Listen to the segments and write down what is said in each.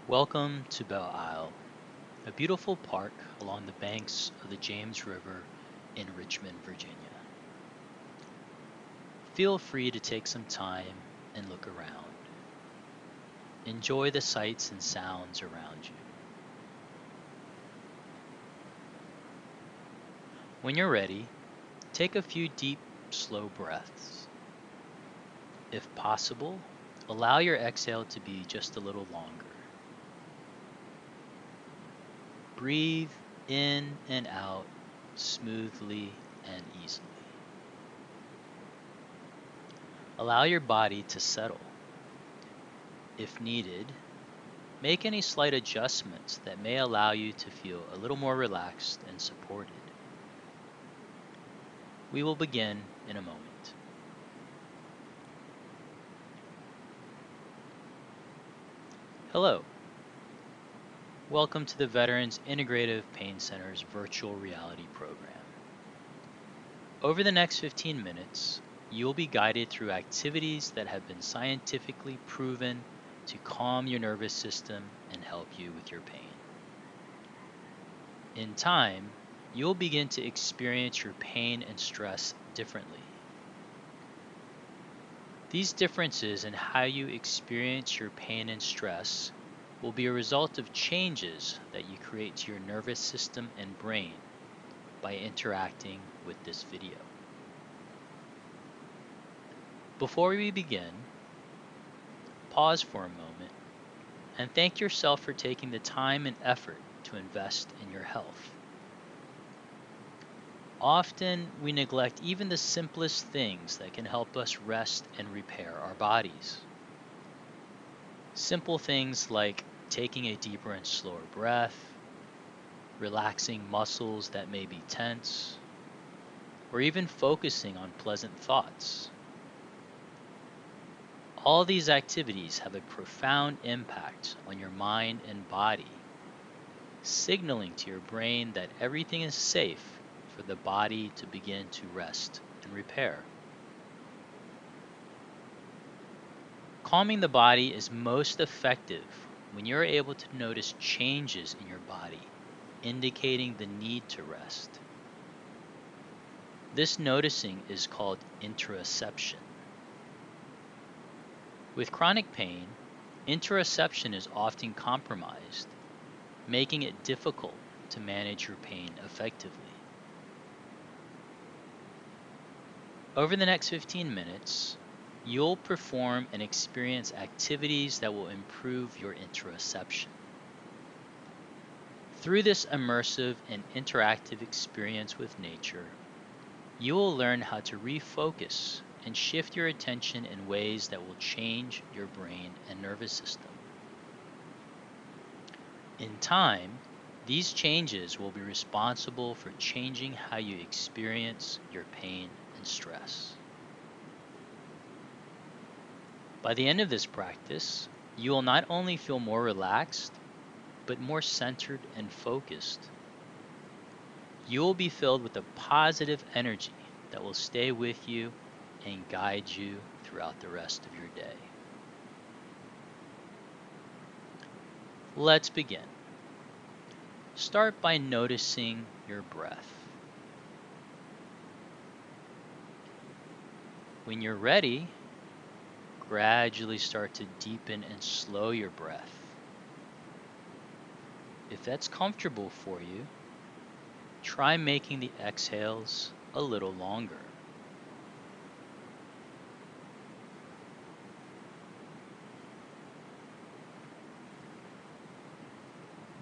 Welcome to Belle, a beautiful park along the banks of the James River in Richmond, Virginia. Feel free to take some time and look around. Enjoy the sights and sounds around you. When you're ready, take a few deep, slow breaths. If possible, allow your exhale to be just a little longer. Breathe in and out smoothly and easily. Allow your body to settle. If needed, make any slight adjustments that may allow you to feel a little more relaxed and supported. We will begin in a moment. Hello. Welcome to the Veterans Integrative Pain Center's virtual reality program. Over the next 15 minutes, you will be guided through activities that have been scientifically proven to calm your nervous system and help you with your pain. In time, you'll begin to experience your pain and stress differently. These differences in how you experience your pain and stress will be a result of changes that you create to your nervous system and brain by interacting with this video. Before we begin, pause for a moment and thank yourself for taking the time and effort to invest in your health. Often we neglect even the simplest things that can help us rest and repair our bodies. Simple things like taking a deeper and slower breath, relaxing muscles that may be tense, or even focusing on pleasant thoughts. All these activities have a profound impact on your mind and body, signaling to your brain that everything is safe for the body to begin to rest and repair. Calming the body is most effective when you're able to notice changes in your body, indicating the need to rest. This noticing is called interoception. With chronic pain, interoception is often compromised, making it difficult to manage your pain effectively. Over the next 15 minutes, you'll perform and experience activities that will improve your interoception. Through this immersive and interactive experience with nature, you will learn how to refocus and shift your attention in ways that will change your brain and nervous system. In time, these changes will be responsible for changing how you experience your pain and stress. By the end of this practice, you will not only feel more relaxed, but more centered and focused. You will be filled with a positive energy that will stay with you and guide you throughout the rest of your day. Let's begin. Start by noticing your breath. When you're ready, gradually start to deepen and slow your breath. If that's comfortable for you, try making the exhales a little longer.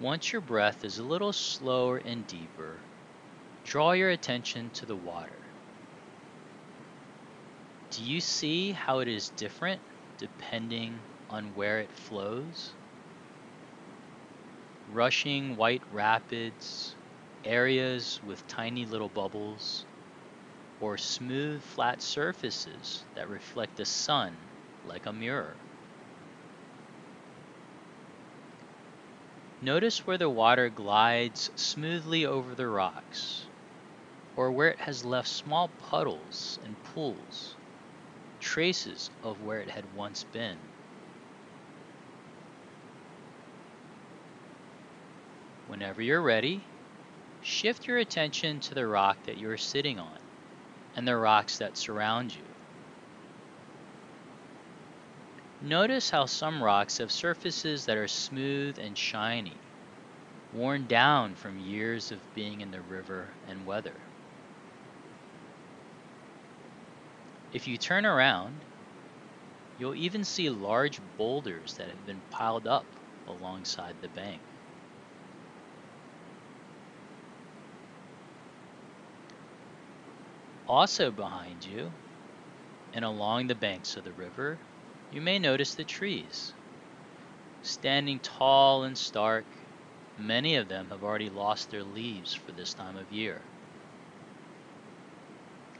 Once your breath is a little slower and deeper, draw your attention to the water. Do you see how it is different depending on where it flows? Rushing white rapids, areas with tiny little bubbles, or smooth flat surfaces that reflect the sun like a mirror. Notice where the water glides smoothly over the rocks, or where it has left small puddles and pools, traces of where it had once been. Whenever you're ready, shift your attention to the rock that you're sitting on and the rocks that surround you. Notice how some rocks have surfaces that are smooth and shiny, worn down from years of being in the river and weather. If you turn around, you'll even see large boulders that have been piled up alongside the bank. Also behind you, and along the banks of the river, you may notice the trees. Standing tall and stark, many of them have already lost their leaves for this time of year.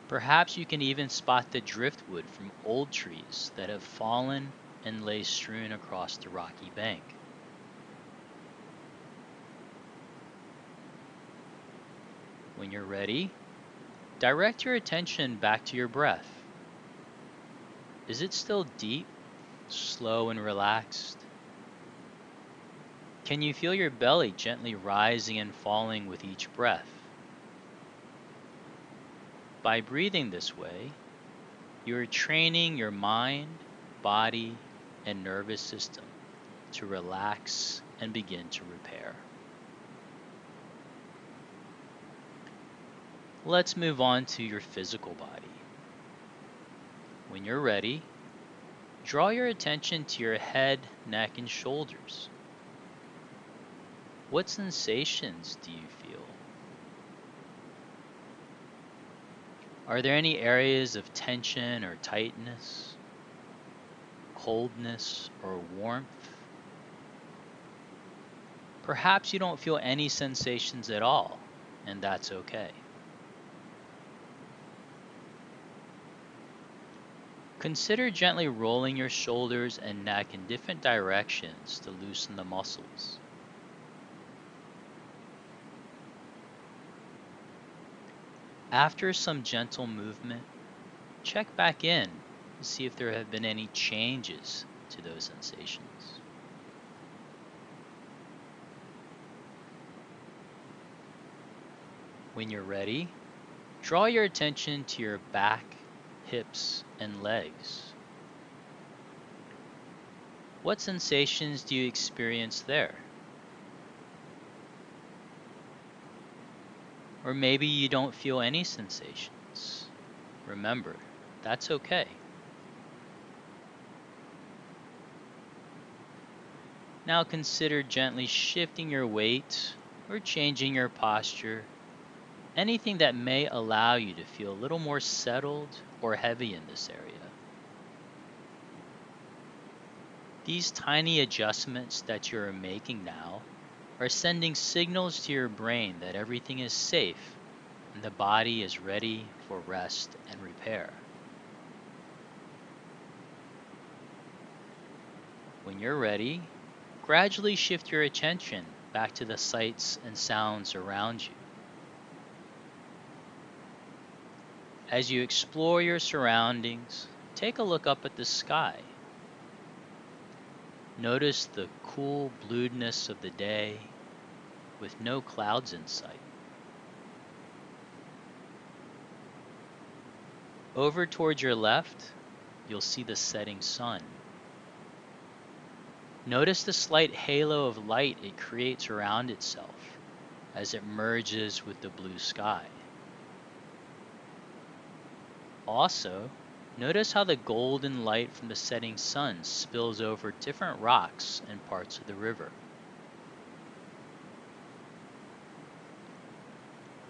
Perhaps you can even spot the driftwood from old trees that have fallen and lay strewn across the rocky bank. When you're ready, direct your attention back to your breath. Is it still deep, slow, and relaxed? Can you feel your belly gently rising and falling with each breath? By breathing this way, you are training your mind, body, and nervous system to relax and begin to repair. Let's move on to your physical body. When you're ready, draw your attention to your head, neck, and shoulders. What sensations do you feel? Are there any areas of tension or tightness, coldness or warmth? Perhaps you don't feel any sensations at all, and that's okay. Consider gently rolling your shoulders and neck in different directions to loosen the muscles. After some gentle movement, check back in to see if there have been any changes to those sensations. When you're ready, draw your attention to your back, hips, and legs. What sensations do you experience there? Or maybe you don't feel any sensations. Remember, that's okay. Now consider gently shifting your weight or changing your posture, anything that may allow you to feel a little more settled or heavy in this area. These tiny adjustments that you're making now are sending signals to your brain that everything is safe and the body is ready for rest and repair. When you're ready, gradually shift your attention back to the sights and sounds around you. As you explore your surroundings, take a look up at the sky. Notice the cool blueness of the day with no clouds in sight. Over towards your left, you'll see the setting sun. Notice the slight halo of light it creates around itself as it merges with the blue sky. Also, notice how the golden light from the setting sun spills over different rocks and parts of the river.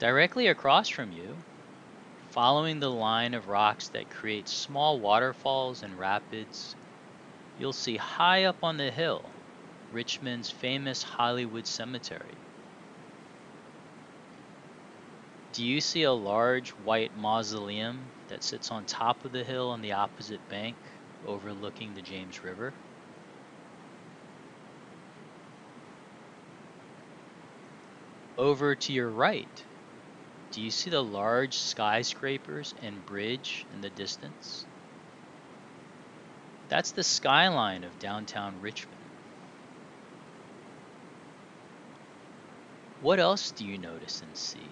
Directly across from you, following the line of rocks that create small waterfalls and rapids, you'll see high up on the hill, Richmond's famous Hollywood Cemetery. Do you see a large white mausoleum that sits on top of the hill on the opposite bank, overlooking the James River? Over to your right, do you see the large skyscrapers and bridge in the distance? That's the skyline of downtown Richmond. What else do you notice and see?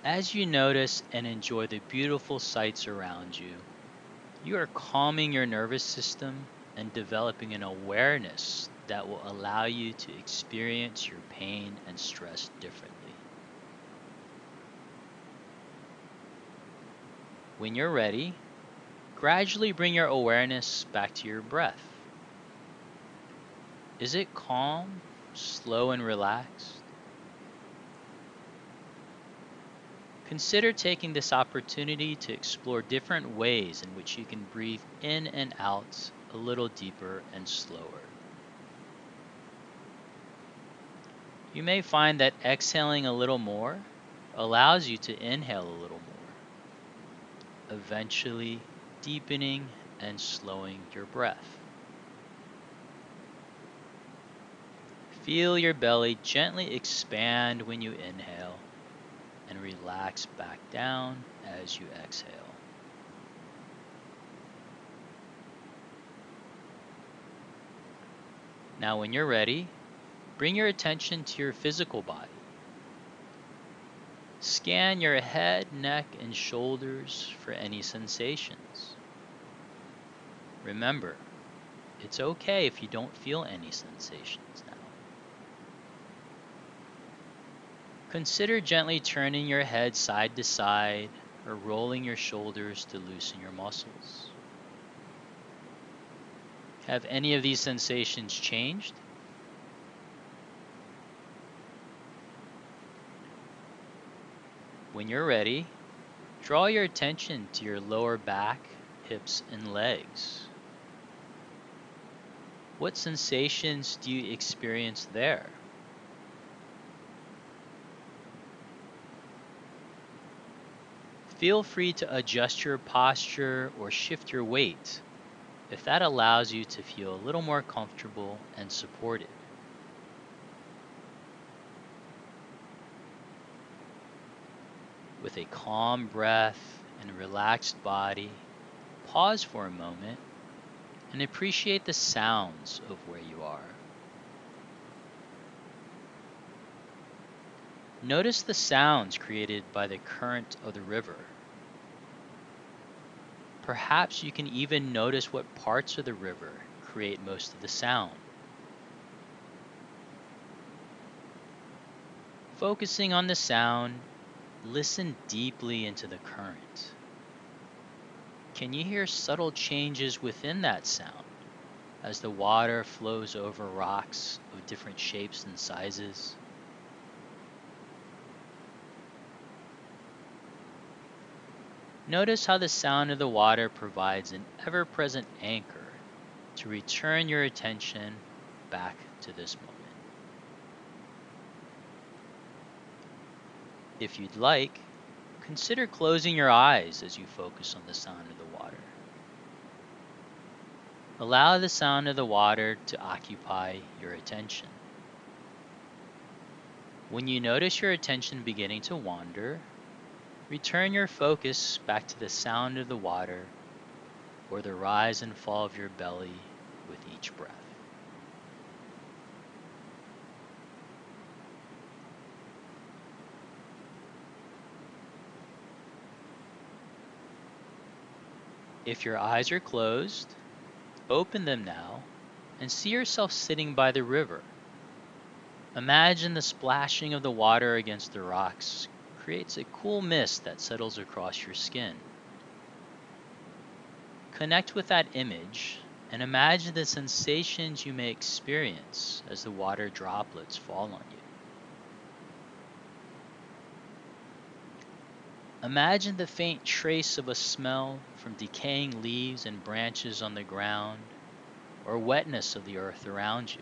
As you notice and enjoy the beautiful sights around you, you are calming your nervous system and developing an awareness that will allow you to experience your pain and stress differently. When you're ready, gradually bring your awareness back to your breath. Is it calm, slow, and relaxed? Consider taking this opportunity to explore different ways in which you can breathe in and out a little deeper and slower. You may find that exhaling a little more allows you to inhale a little more, eventually deepening and slowing your breath. Feel your belly gently expand when you inhale and relax back down as you exhale. Now, when you're ready, bring your attention to your physical body. Scan your head, neck, and shoulders for any sensations. Remember, it's okay if you don't feel any sensations now. Consider gently turning your head side to side or rolling your shoulders to loosen your muscles. Have any of these sensations changed? When you're ready, draw your attention to your lower back, hips, and legs. What sensations do you experience there? Feel free to adjust your posture or shift your weight if that allows you to feel a little more comfortable and supported. With a calm breath and a relaxed body, pause for a moment and appreciate the sounds of where you are. Notice the sounds created by the current of the river. Perhaps you can even notice what parts of the river create most of the sound. Focusing on the sound, listen deeply into the current. Can you hear subtle changes within that sound as the water flows over rocks of different shapes and sizes? Notice how the sound of the water provides an ever present anchor to return your attention back to this moment. If you'd like, consider closing your eyes as you focus on the sound of the water. Allow the sound of the water to occupy your attention. When you notice your attention beginning to wander, return your focus back to the sound of the water or the rise and fall of your belly with each breath. If your eyes are closed, open them now and see yourself sitting by the river. Imagine the splashing of the water against the rocks creates a cool mist that settles across your skin. Connect with that image and imagine the sensations you may experience as the water droplets fall on you. Imagine the faint trace of a smell from decaying leaves and branches on the ground or wetness of the earth around you.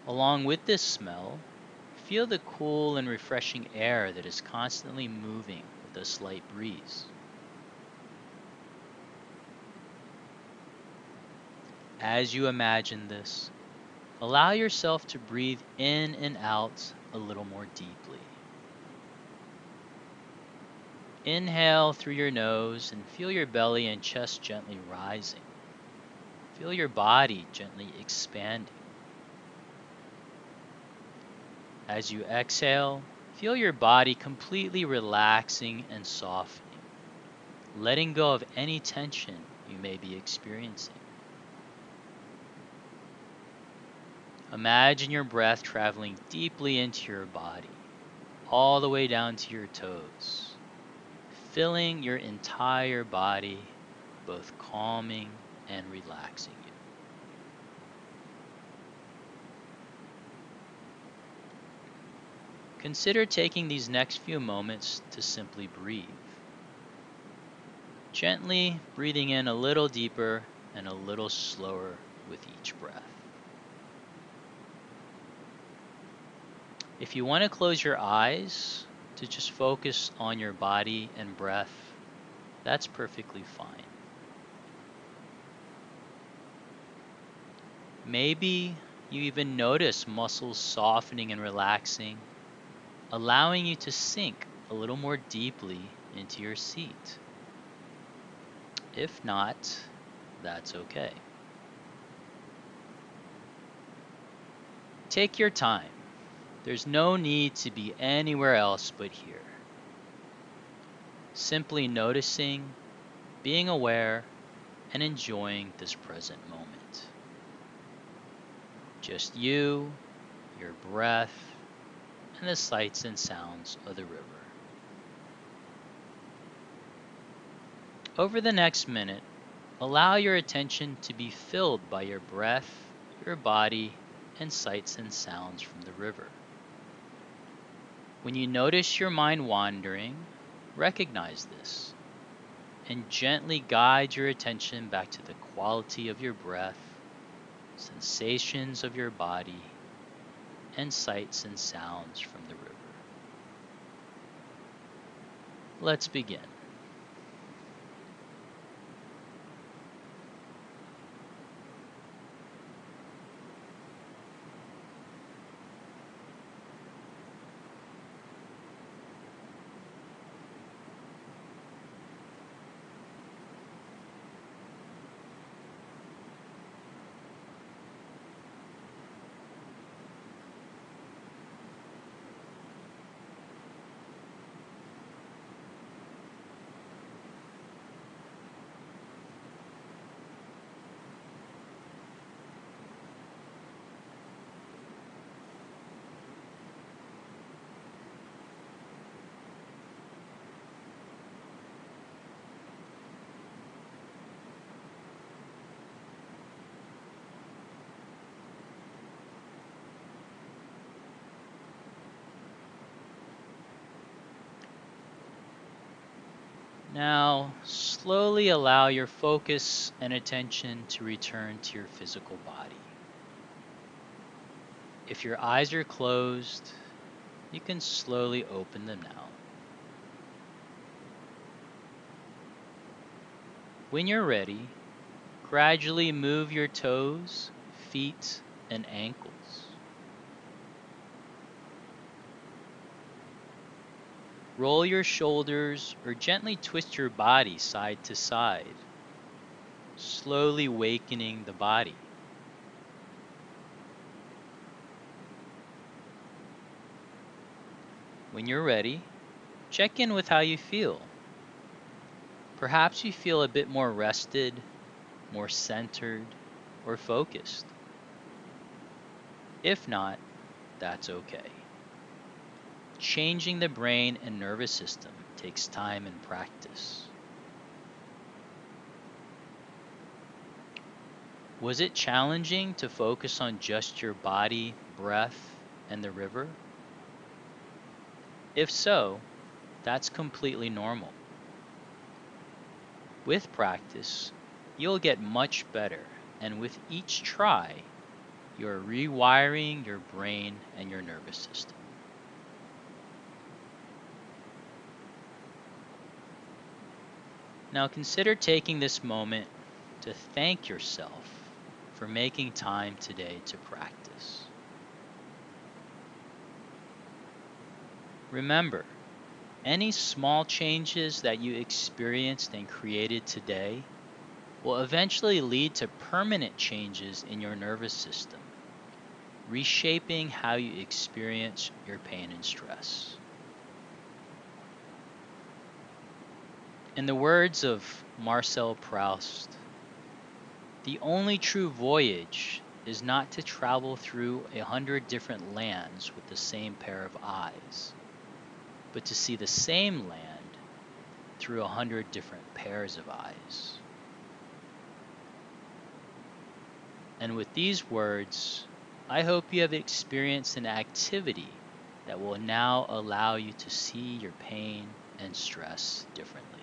Along with this smell, feel the cool and refreshing air that is constantly moving with a slight breeze. As you imagine this, allow yourself to breathe in and out a little more deeply. Inhale through your nose and feel your belly and chest gently rising. Feel your body gently expanding. As you exhale, feel your body completely relaxing and softening, letting go of any tension you may be experiencing. Imagine your breath traveling deeply into your body, all the way down to your toes, filling your entire body, both calming and relaxing you. Consider taking these next few moments to simply breathe. Gently breathing in a little deeper and a little slower with each breath. If you want to close your eyes to just focus on your body and breath, that's perfectly fine. Maybe you even notice muscles softening and relaxing, allowing you to sink a little more deeply into your seat. If not, that's okay. Take your time. There's no need to be anywhere else but here. Simply noticing, being aware, and enjoying this present moment. Just you, your breath, and the sights and sounds of the river. Over the next minute, allow your attention to be filled by your breath, your body, and sights and sounds from the river. When you notice your mind wandering, recognize this and gently guide your attention back to the quality of your breath, sensations of your body, and sights and sounds from the river. Let's begin. Now, slowly allow your focus and attention to return to your physical body. If your eyes are closed, you can slowly open them now. When you're ready, gradually move your toes, feet, and ankles. Roll your shoulders or gently twist your body side to side, slowly wakening the body. When you're ready, check in with how you feel. Perhaps you feel a bit more rested, more centered, or focused. If not, that's okay. Changing the brain and nervous system takes time and practice. Was it challenging to focus on just your body, breath, and the river? If so, that's completely normal. With practice, you'll get much better, and with each try, you're rewiring your brain and your nervous system. Now consider taking this moment to thank yourself for making time today to practice. Remember, Any small changes that you experienced and created today will eventually lead to permanent changes in your nervous system, reshaping how you experience your pain and stress. In the words of Marcel Proust, the only true voyage is not to travel through 100 different lands with the same pair of eyes, but to see the same land through 100 different pairs of eyes. And with these words, I hope you have experienced an activity that will now allow you to see your pain and stress differently.